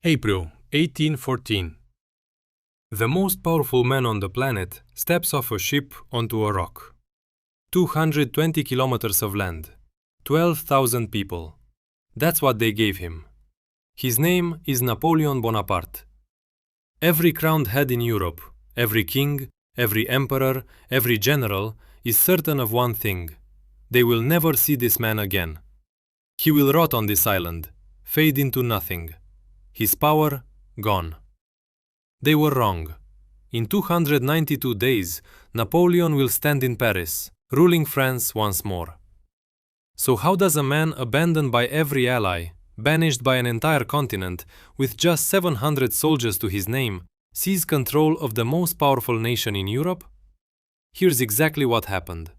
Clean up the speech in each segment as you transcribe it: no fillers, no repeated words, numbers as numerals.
April 1814. The most powerful man on the planet steps off a ship onto a rock. 220 kilometers of land, 12,000 people. That's what they gave him. His name is Napoleon Bonaparte. Every crowned head in Europe, every king, every emperor, every general is certain of one thing. They will never see this man again. He will rot on this island, fade into nothing. His power gone. They were wrong. In 292 days, Napoleon will stand in Paris, ruling France once more. So how does a man abandoned by every ally, banished by an entire continent, with just 700 soldiers to his name, seize control of the most powerful nation in Europe? Here's exactly what happened.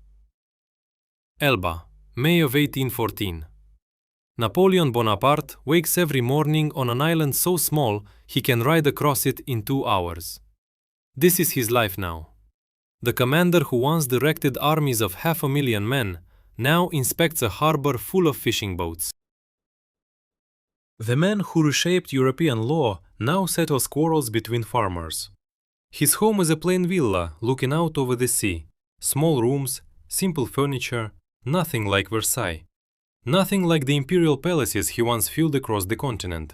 Elba, May of 1814. Napoleon Bonaparte wakes every morning on an island so small he can ride across it in 2 hours. This is his life now. The commander who once directed armies of 500,000 men now inspects a harbor full of fishing boats. The man who reshaped European law now settles quarrels between farmers. His home is a plain villa looking out over the sea. Small rooms, simple furniture, nothing like Versailles. Nothing like the imperial palaces he once filled across the continent.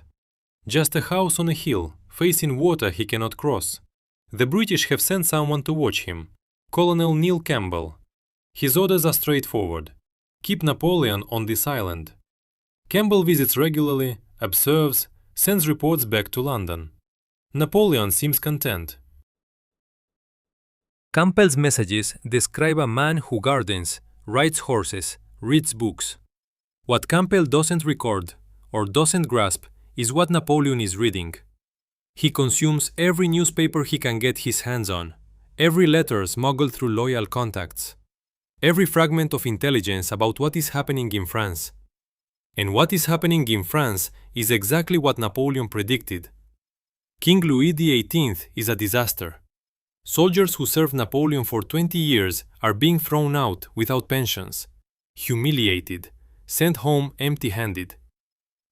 Just a house on a hill, facing water he cannot cross. The British have sent someone to watch him, Colonel Neil Campbell. His orders are straightforward. Keep Napoleon on this island. Campbell visits regularly, observes, sends reports back to London. Napoleon seems content. Campbell's messages describe a man who gardens, rides horses, reads books. What Campbell doesn't record or doesn't grasp is what Napoleon is reading. He consumes every newspaper he can get his hands on, every letter smuggled through loyal contacts, every fragment of intelligence about what is happening in France. And what is happening in France is exactly what Napoleon predicted. King Louis XVIII is a disaster. Soldiers who served Napoleon for 20 years are being thrown out without pensions, humiliated, sent home empty-handed.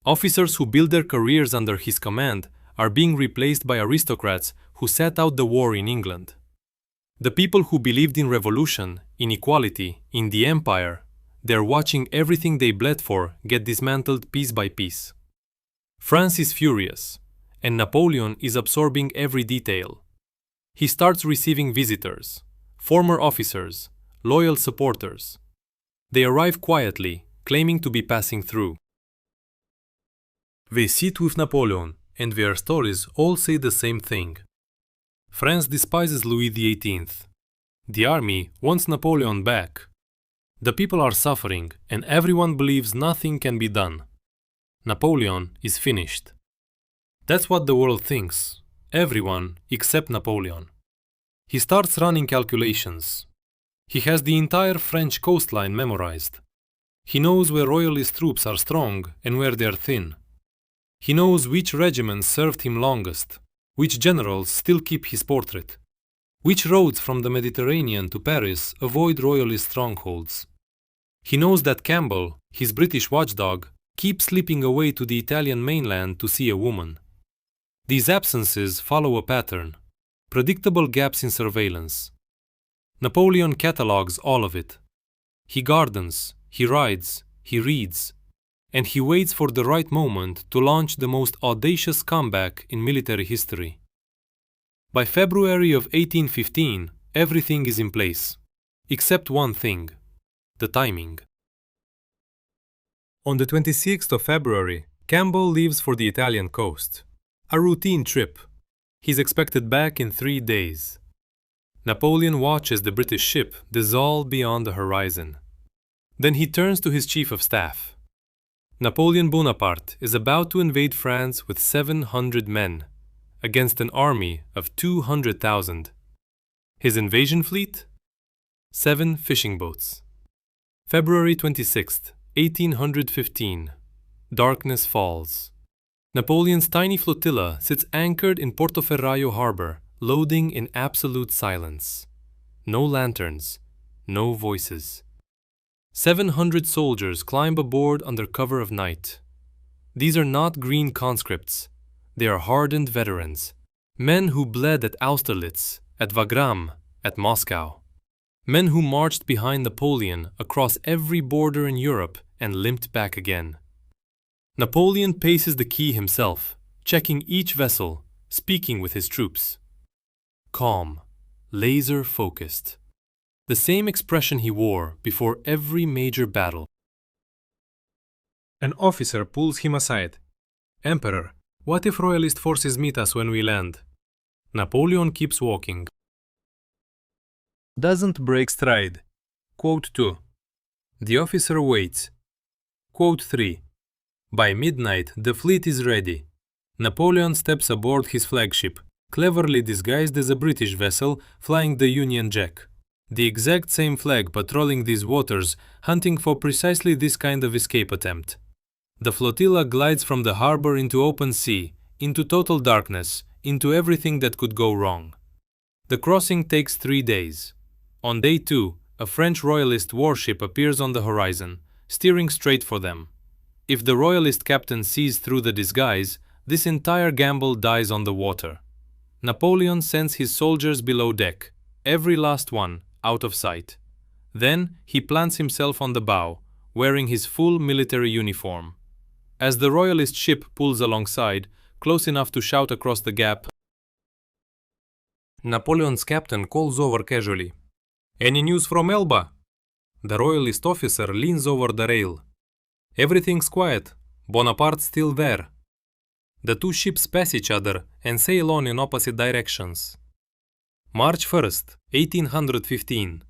Officers who built their careers under his command are being replaced by aristocrats who sat out the war in England. The people who believed in revolution, in equality, in the empire, they're watching everything they bled for get dismantled piece by piece. France is furious, and Napoleon is absorbing every detail. He starts receiving visitors, former officers, loyal supporters. They arrive quietly, claiming to be passing through. They sit with Napoleon, and their stories all say the same thing. France despises Louis XVIII. The army wants Napoleon back. The people are suffering, and everyone believes nothing can be done. Napoleon is finished. That's what the world thinks, everyone except Napoleon. He starts running calculations. He has the entire French coastline memorized. He knows where royalist troops are strong and where they are thin. He knows which regiments served him longest, which generals still keep his portrait, which roads from the Mediterranean to Paris avoid royalist strongholds. He knows that Campbell, his British watchdog, keeps slipping away to the Italian mainland to see a woman. These absences follow a pattern, predictable gaps in surveillance. Napoleon catalogues all of it. He gardens, he rides, he reads, and he waits for the right moment to launch the most audacious comeback in military history. By February of 1815, everything is in place, except one thing: the timing. On the 26th of February, Campbell leaves for the Italian coast. A routine trip. He's expected back in 3 days. Napoleon watches the British ship dissolve beyond the horizon. Then he turns to his chief of staff. Napoleon Bonaparte is about to invade France with 700 men against an army of 200,000. His invasion fleet? 7 fishing boats. February 26, 1815. Darkness falls. Napoleon's tiny flotilla sits anchored in Portoferraio harbor, loading in absolute silence. No lanterns, no voices. 700 soldiers climb aboard under cover of night. These are not green conscripts. They are hardened veterans. Men who bled at Austerlitz, at Wagram, at Moscow. Men who marched behind Napoleon across every border in Europe and limped back again. Napoleon paces the quay himself, checking each vessel, speaking with his troops. Calm, laser-focused. The same expression he wore before every major battle. An officer pulls him aside. Emperor, what if royalist forces meet us when we land? Napoleon keeps walking. Doesn't break stride. Quote 2. The officer waits. Quote 3. By midnight, the fleet is ready. Napoleon steps aboard his flagship, cleverly disguised as a British vessel flying the Union Jack. The exact same flag patrolling these waters, hunting for precisely this kind of escape attempt. The flotilla glides from the harbor into open sea, into total darkness, into everything that could go wrong. The crossing takes 3 days. On day 2, a French royalist warship appears on the horizon, steering straight for them. If the royalist captain sees through the disguise, this entire gamble dies on the water. Napoleon sends his soldiers below deck, every last one, out of sight. Then he plants himself on the bow, wearing his full military uniform. As the royalist ship pulls alongside, close enough to shout across the gap, Napoleon's captain calls over casually. "Any news from Elba?" The royalist officer leans over the rail. "Everything's quiet. Bonaparte's still there." The two ships pass each other and sail on in opposite directions. March 1st, 1815.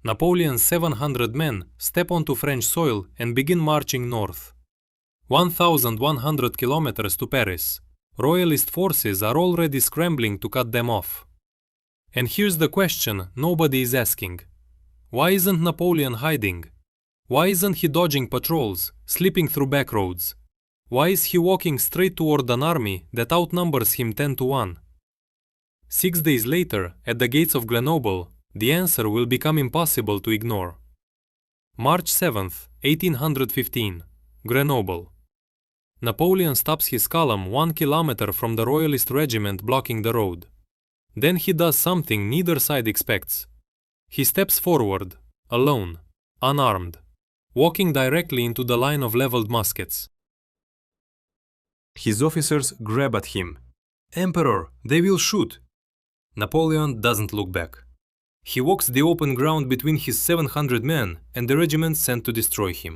Napoleon's 700 men step onto French soil and begin marching north. 1,100 kilometers to Paris. Royalist forces are already scrambling to cut them off. And here's the question nobody is asking. Why isn't Napoleon hiding? Why isn't he dodging patrols, slipping through back roads? Why is he walking straight toward an army that outnumbers him 10-1? 6 days later, at the gates of Grenoble, the answer will become impossible to ignore. March 7th, 1815. Grenoble. Napoleon stops his column 1 kilometer from the royalist regiment blocking the road. Then he does something neither side expects. He steps forward, alone, unarmed, walking directly into the line of leveled muskets. His officers grab at him. "Emperor, they will shoot!" Napoleon doesn't look back. He walks the open ground between his 700 men and the regiment sent to destroy him.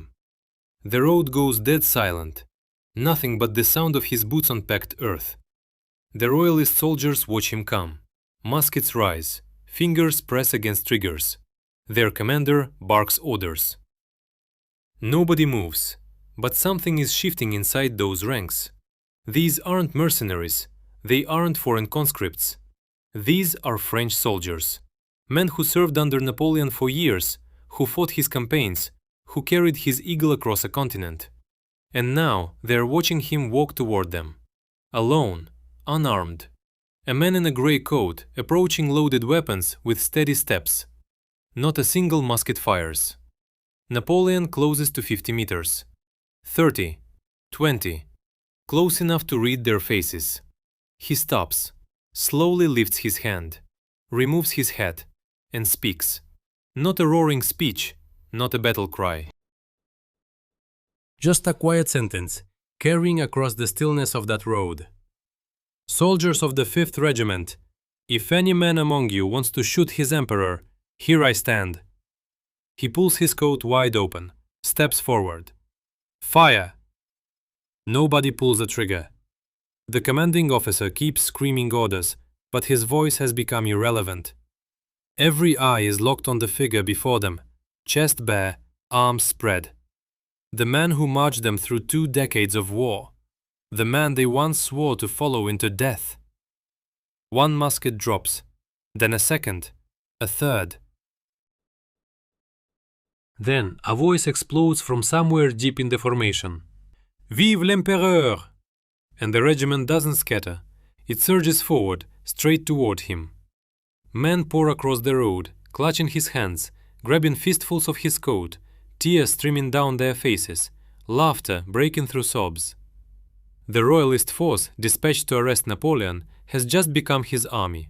The road goes dead silent. Nothing but the sound of his boots on packed earth. The royalist soldiers watch him come. Muskets rise. Fingers press against triggers. Their commander barks orders. Nobody moves, but something is shifting inside those ranks. These aren't mercenaries. They aren't foreign conscripts. These are French soldiers. Men who served under Napoleon for years, who fought his campaigns, who carried his eagle across a continent. And now they're watching him walk toward them. Alone, unarmed. A man in a grey coat, approaching loaded weapons with steady steps. Not a single musket fires. Napoleon closes to 50 meters. 30. 20. Close enough to read their faces. He stops, slowly lifts his hand, removes his hat, and speaks. Not a roaring speech, not a battle cry. Just a quiet sentence, carrying across the stillness of that road. "Soldiers of the 5th Regiment, if any man among you wants to shoot his emperor, here I stand." He pulls his coat wide open, steps forward. "Fire!" Nobody pulls a trigger. The commanding officer keeps screaming orders, but his voice has become irrelevant. Every eye is locked on the figure before them, chest bare, arms spread. The man who marched them through 2 decades of war. The man they once swore to follow into death. One musket drops, then a second, a third. Then a voice explodes from somewhere deep in the formation. "Vive l'Empereur!" And the regiment doesn't scatter. It surges forward, straight toward him. Men pour across the road, clutching his hands, grabbing fistfuls of his coat, tears streaming down their faces, laughter breaking through sobs. The royalist force dispatched to arrest Napoleon has just become his army.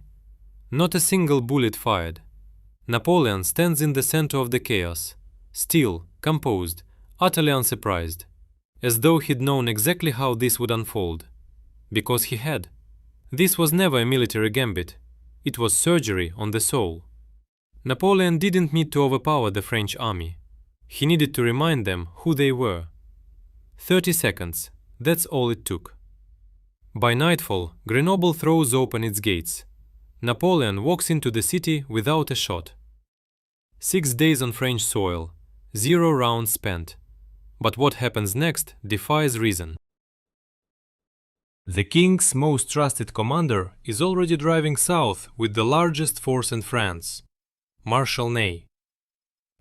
Not a single bullet fired. Napoleon stands in the center of the chaos, still, composed, utterly unsurprised, as though he'd known exactly how this would unfold. Because he had. This was never a military gambit. It was surgery on the soul. Napoleon didn't need to overpower the French army. He needed to remind them who they were. 30 seconds, that's all it took. By nightfall, Grenoble throws open its gates. Napoleon walks into the city without a shot. 6 days on French soil, 0 rounds spent. But what happens next defies reason. The king's most trusted commander is already driving south with the largest force in France, Marshal Ney.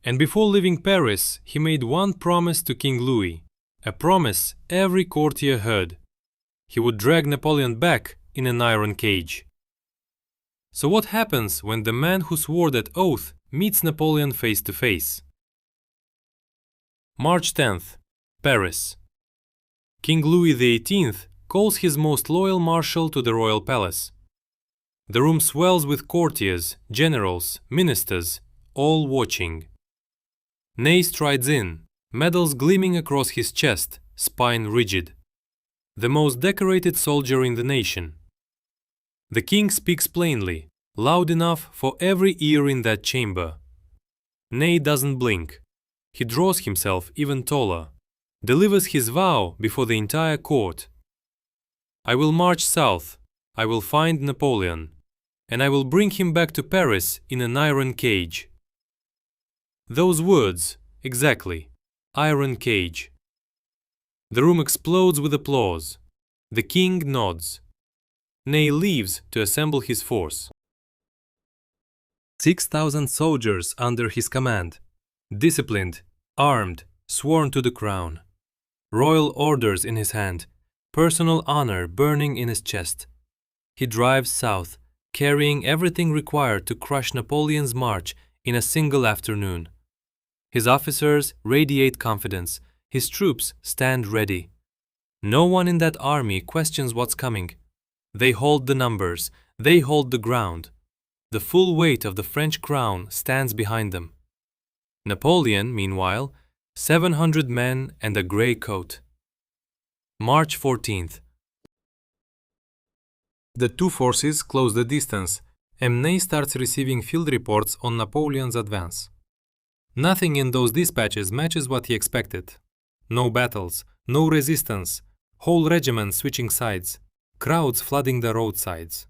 And before leaving Paris, he made one promise to King Louis, a promise every courtier heard. He would drag Napoleon back in an iron cage. So what happens when the man who swore that oath meets Napoleon face to face? March 10th, Paris. King Louis XVIII calls his most loyal marshal to the royal palace. The room swells with courtiers, generals, ministers, all watching. Ney strides in, medals gleaming across his chest, spine rigid. The most decorated soldier in the nation. The king speaks plainly, loud enough for every ear in that chamber. Ney doesn't blink. He draws himself even taller, delivers his vow before the entire court. I will march south, I will find Napoleon, and I will bring him back to Paris in an iron cage. Those words, exactly, iron cage. The room explodes with applause. The king nods. Ney leaves to assemble his force. 6,000 soldiers under his command, disciplined, armed, sworn to the crown. Royal orders in his hand, personal honor burning in his chest. He drives south, carrying everything required to crush Napoleon's march in a single afternoon. His officers radiate confidence, his troops stand ready. No one in that army questions what's coming. They hold the numbers, they hold the ground. The full weight of the French crown stands behind them. Napoleon, meanwhile, 700 men and a grey coat. March 14th. The two forces close the distance, and Ney starts receiving field reports on Napoleon's advance. Nothing in those dispatches matches what he expected. No battles, no resistance, whole regiments switching sides, crowds flooding the roadsides.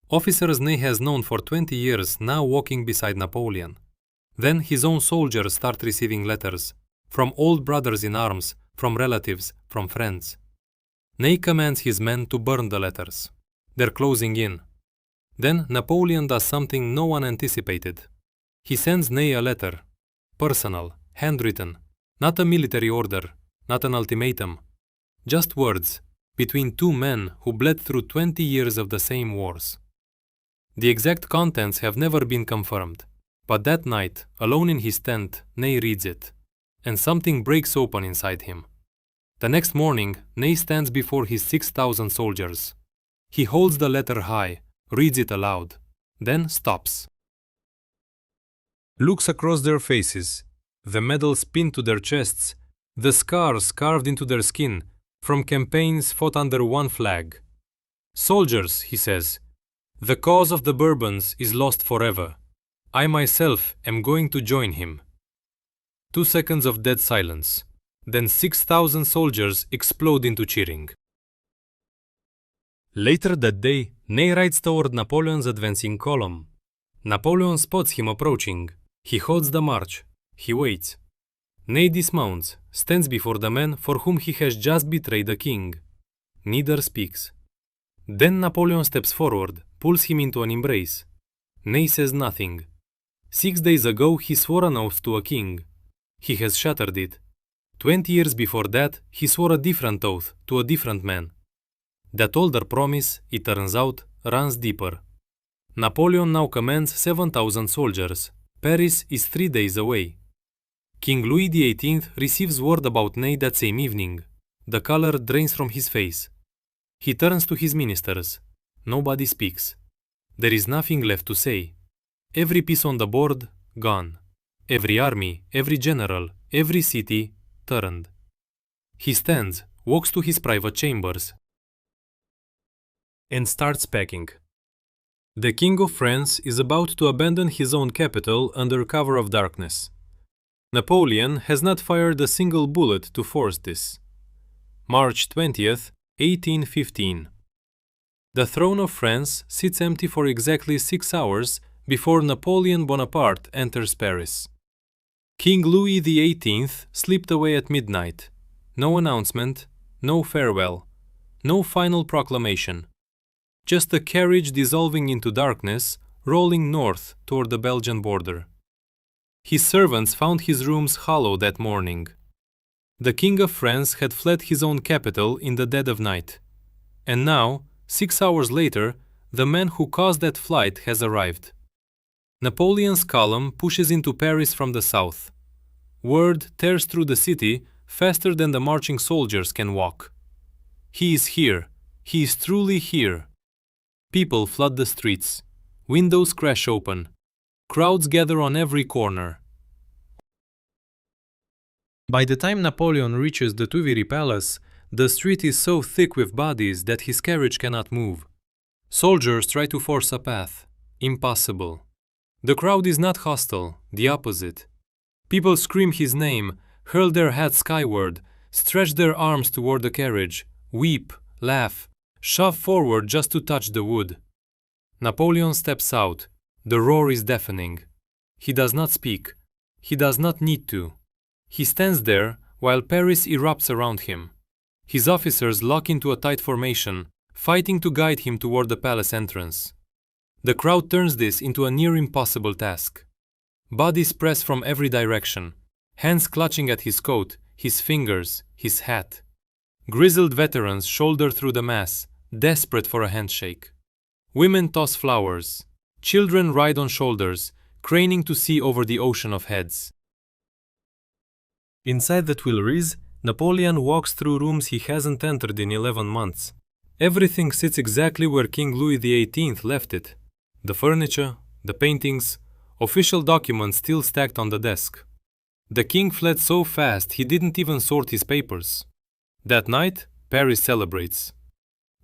Officers Ney has known for 20 years now walking beside Napoleon. Then his own soldiers start receiving letters, from old brothers in arms, from relatives, from friends. Ney commands his men to burn the letters. They're closing in. Then Napoleon does something no one anticipated. He sends Ney a letter. Personal, handwritten, not a military order, not an ultimatum. Just words, between two men who bled through 20 years of the same wars. The exact contents have never been confirmed, but that night, alone in his tent, Ney reads it, and something breaks open inside him. The next morning, Ney stands before his 6,000 soldiers. He holds the letter high, reads it aloud, then stops. Looks across their faces, the medals pinned to their chests, the scars carved into their skin from campaigns fought under one flag. Soldiers, he says, the cause of the Bourbons is lost forever. I myself am going to join him. 2 seconds of dead silence. Then 6,000 soldiers explode into cheering. Later that day, Ney rides toward Napoleon's advancing column. Napoleon spots him approaching. He holds the march. He waits. Ney dismounts, stands before the man for whom he has just betrayed the king. Neither speaks. Then Napoleon steps forward, pulls him into an embrace. Ney says nothing. 6 days ago he swore an oath to a king. He has shattered it. 20 years before that, he swore a different oath to a different man. That older promise, it turns out, runs deeper. Napoleon now commands 7,000 soldiers. Paris is 3 days away. King Louis XVIII receives word about Ney that same evening. The color drains from his face. He turns to his ministers. Nobody speaks. There is nothing left to say. Every piece on the board, gone. Every army, every general, every city, turned. He stands, walks to his private chambers, and starts packing. The King of France is about to abandon his own capital under cover of darkness. Napoleon has not fired a single bullet to force this. March 20th, 1815. The throne of France sits empty for exactly 6 hours before Napoleon Bonaparte enters Paris. King Louis XVIII slipped away at midnight. No announcement, no farewell, no final proclamation. Just a carriage dissolving into darkness, rolling north toward the Belgian border. His servants found his rooms hollow that morning. The King of France had fled his own capital in the dead of night. And now, 6 hours later, the man who caused that flight has arrived. Napoleon's column pushes into Paris from the south. Word tears through the city faster than the marching soldiers can walk. He is here. He is truly here. People flood the streets. Windows crash open. Crowds gather on every corner. By the time Napoleon reaches the Tuileries Palace, the street is so thick with bodies that his carriage cannot move. Soldiers try to force a path. Impossible. The crowd is not hostile, the opposite. People scream his name, hurl their hats skyward, stretch their arms toward the carriage, weep, laugh, shove forward just to touch the wood. Napoleon steps out. The roar is deafening. He does not speak. He does not need to. He stands there while Paris erupts around him. His officers lock into a tight formation, fighting to guide him toward the palace entrance. The crowd turns this into a near impossible task. Bodies press from every direction, hands clutching at his coat, his fingers, his hat. Grizzled veterans shoulder through the mass, desperate for a handshake. Women toss flowers. Children ride on shoulders, craning to see over the ocean of heads. Inside the Tuileries, Napoleon walks through rooms he hasn't entered in 11 months. Everything sits exactly where King Louis XVIII left it. The furniture, the paintings, official documents still stacked on the desk. The king fled so fast he didn't even sort his papers. That night, Paris celebrates.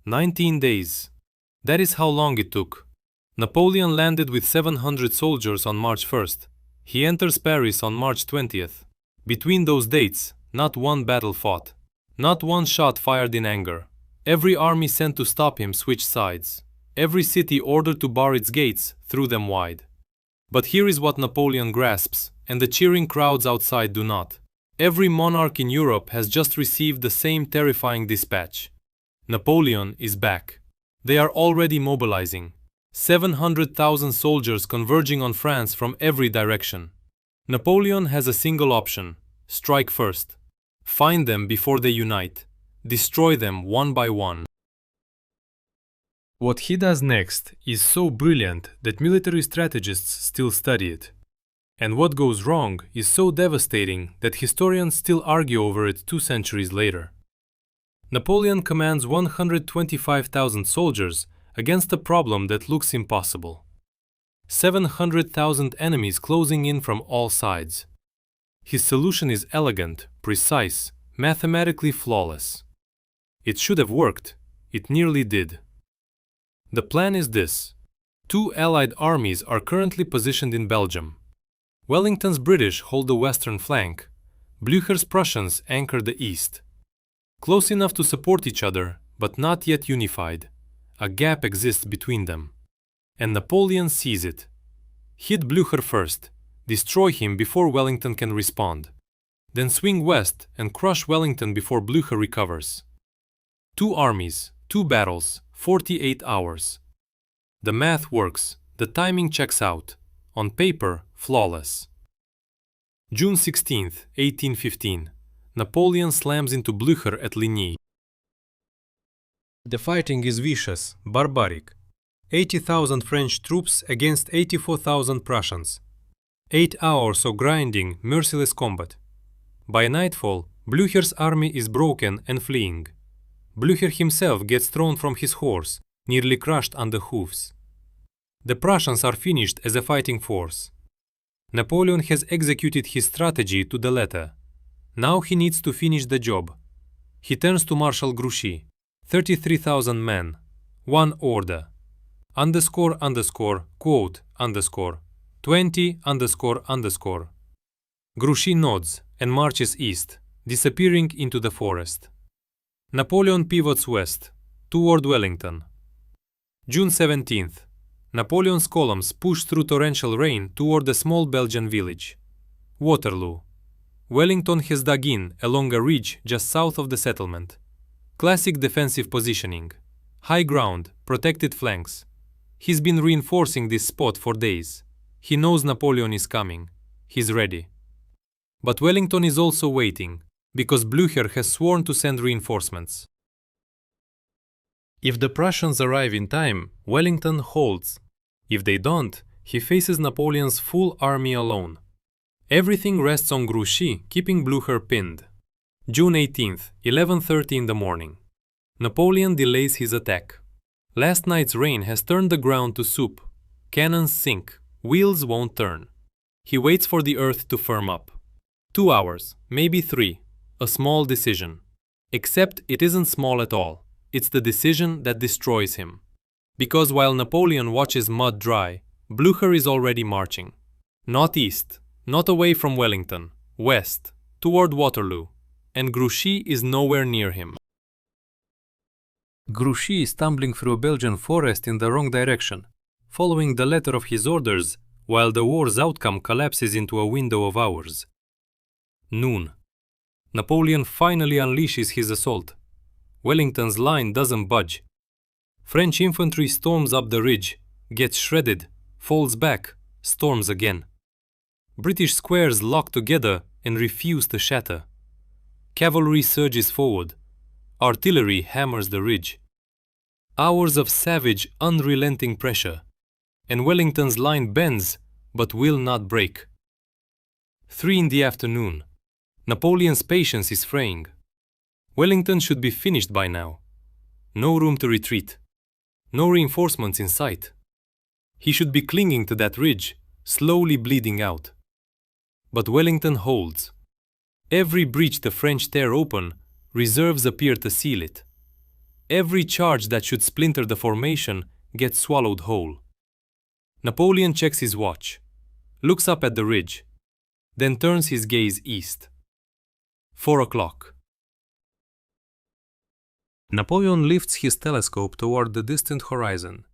19 days. That is how long it took. Napoleon landed with 700 soldiers on March 1st. He enters Paris on March 20th. Between those dates, not one battle fought. Not one shot fired in anger. Every army sent to stop him switched sides. Every city ordered to bar its gates threw them wide. But here is what Napoleon grasps, and the cheering crowds outside do not. Every monarch in Europe has just received the same terrifying dispatch. Napoleon is back. They are already mobilizing. 700,000 soldiers converging on France from every direction. Napoleon has a single option: strike first. Find them before they unite. Destroy them one by one. What he does next is so brilliant that military strategists still study it. And what goes wrong is so devastating that historians still argue over it 2 centuries later. Napoleon commands 125,000 soldiers against a problem that looks impossible. 700,000 enemies closing in from all sides. His solution is elegant, precise, mathematically flawless. It should have worked. It nearly did. The plan is this. 2 Allied armies are currently positioned in Belgium. Wellington's British hold the western flank. Blücher's Prussians anchor the east. Close enough to support each other, but not yet unified. A gap exists between them. And Napoleon sees it. Hit Blücher first. Destroy him before Wellington can respond. Then swing west and crush Wellington before Blücher recovers. 2 armies, 2 battles, 48 hours. The math works, the timing checks out. On paper, flawless. June 16, 1815. Napoleon slams into Blücher at Ligny. The fighting is vicious, barbaric. 80,000 French troops against 84,000 Prussians. 8 hours of grinding, merciless combat. By nightfall, Blücher's army is broken and fleeing. Blücher himself gets thrown from his horse, nearly crushed under hoofs. The Prussians are finished as a fighting force. Napoleon has executed his strategy to the letter. Now he needs to finish the job. He turns to Marshal Grouchy. 33,000 men. One order. Underscore, underscore, quote, underscore. 20, underscore, underscore. Grouchy nods and marches east, disappearing into the forest. Napoleon pivots west, toward Wellington. June 17th. Napoleon's columns push through torrential rain toward a small Belgian village. Waterloo. Wellington has dug in along a ridge just south of the settlement. Classic defensive positioning. High ground, protected flanks. He's been reinforcing this spot for days. He knows Napoleon is coming. He's ready. But Wellington is also waiting, because Blücher has sworn to send reinforcements. If the Prussians arrive in time, Wellington holds. If they don't, he faces Napoleon's full army alone. Everything rests on Grouchy, keeping Blücher pinned. June 18th, 11:30 in the morning. Napoleon delays his attack. Last night's rain has turned the ground to soup. Cannons sink, wheels won't turn. He waits for the earth to firm up. 2 hours, maybe 3. A small decision. Except it isn't small at all. It's the decision that destroys him. Because while Napoleon watches mud dry, Blücher is already marching. Not east, not away from Wellington, west, toward Waterloo, and Grouchy is nowhere near him. Grouchy is stumbling through a Belgian forest in the wrong direction, following the letter of his orders, while the war's outcome collapses into a window of hours. Noon. Napoleon finally unleashes his assault. Wellington's line doesn't budge. French infantry storms up the ridge, gets shredded, falls back, storms again. British squares lock together and refuse to shatter. Cavalry surges forward. Artillery hammers the ridge. Hours of savage, unrelenting pressure. And Wellington's line bends, but will not break. 3 in the afternoon. Napoleon's patience is fraying. Wellington should be finished by now. No room to retreat. No reinforcements in sight. He should be clinging to that ridge, slowly bleeding out. But Wellington holds. Every breach the French tear open, reserves appear to seal it. Every charge that should splinter the formation gets swallowed whole. Napoleon checks his watch, looks up at the ridge, then turns his gaze east. 4 o'clock. Napoleon lifts his telescope toward the distant horizon.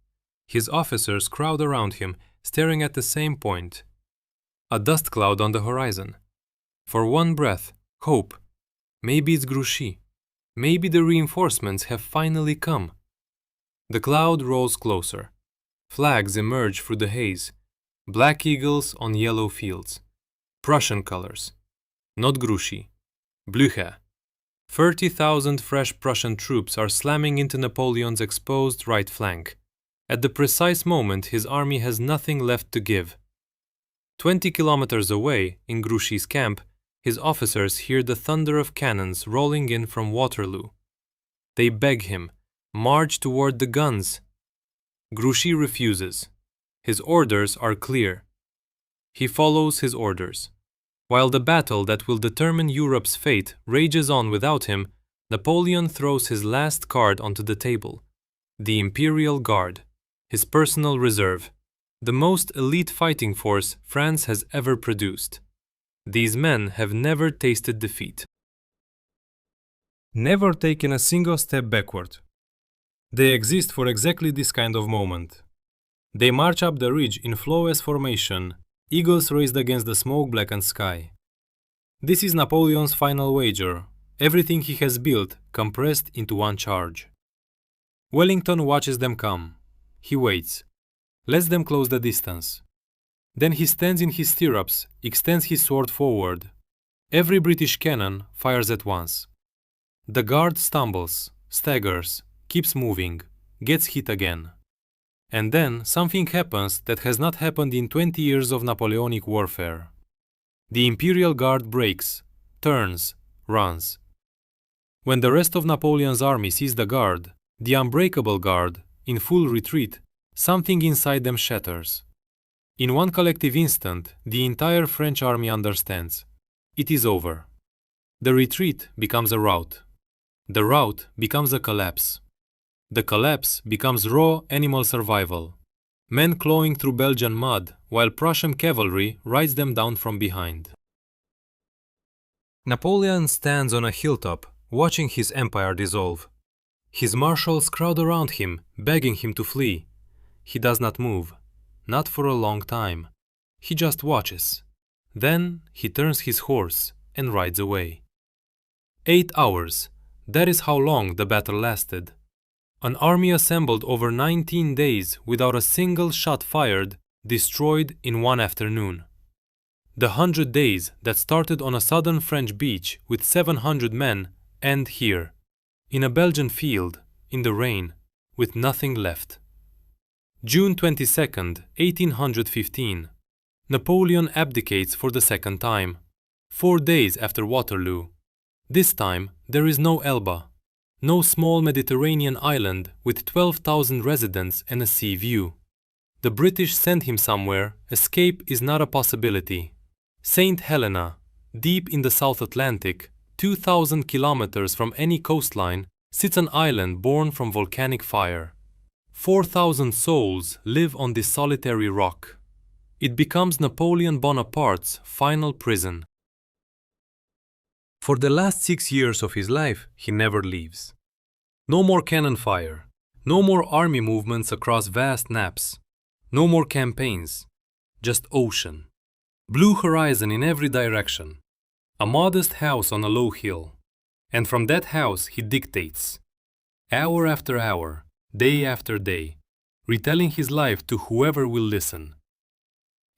His officers crowd around him, staring at the same point. A dust cloud on the horizon. For one breath, hope. Maybe it's Grouchy. Maybe the reinforcements have finally come. The cloud rolls closer. Flags emerge through the haze. Black eagles on yellow fields. Prussian colors. Not Grouchy. Blücher. 30,000 fresh Prussian troops are slamming into Napoleon's exposed right flank. At the precise moment his army has nothing left to give. 20 kilometers away, in Grouchy's camp, his officers hear the thunder of cannons rolling in from Waterloo. They beg him, march toward the guns. Grouchy refuses. His orders are clear. He follows his orders. While the battle that will determine Europe's fate rages on without him, Napoleon throws his last card onto the table. The Imperial Guard, his personal reserve, the most elite fighting force France has ever produced. These men have never tasted defeat. Never taken a single step backward. They exist for exactly this kind of moment. They march up the ridge in flawless formation, eagles raised against the smoke-blackened sky. This is Napoleon's final wager, everything he has built compressed into one charge. Wellington watches them come. He waits, lets them close the distance. Then he stands in his stirrups, extends his sword forward. Every British cannon fires at once. The guard stumbles, staggers, keeps moving, gets hit again. And then something happens that has not happened in 20 years of Napoleonic warfare. The Imperial Guard breaks, turns, runs. When the rest of Napoleon's army sees the Guard, the unbreakable Guard, in full retreat, something inside them shatters. In one collective instant, the entire French army understands. It is over. The retreat becomes a rout. The rout becomes a collapse. The collapse becomes raw animal survival. Men clawing through Belgian mud, while Prussian cavalry rides them down from behind. Napoleon stands on a hilltop, watching his empire dissolve. His marshals crowd around him, begging him to flee. He does not move. Not for a long time. He just watches. Then he turns his horse and rides away. 8 hours. That is how long the battle lasted. An army assembled over 19 days without a single shot fired, destroyed in one afternoon. The 100 days that started on a southern French beach with 700 men end here, in a Belgian field, in the rain, with nothing left. June 22, 1815. Napoleon abdicates for the second time, 4 days after Waterloo. This time there is no Elba, no small Mediterranean island with 12,000 residents and a sea view. The British send him somewhere, escape is not a possibility. St. Helena, deep in the South Atlantic, 2,000 kilometers from any coastline, sits an island born from volcanic fire. 4,000 souls live on this solitary rock. It becomes Napoleon Bonaparte's final prison. For the last 6 years of his life, he never leaves. No more cannon fire, no more army movements across vast nappes, no more campaigns, just ocean. Blue horizon in every direction, a modest house on a low hill. And from that house he dictates, hour after hour, day after day, retelling his life to whoever will listen.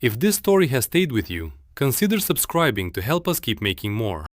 If this story has stayed with you, consider subscribing to help us keep making more.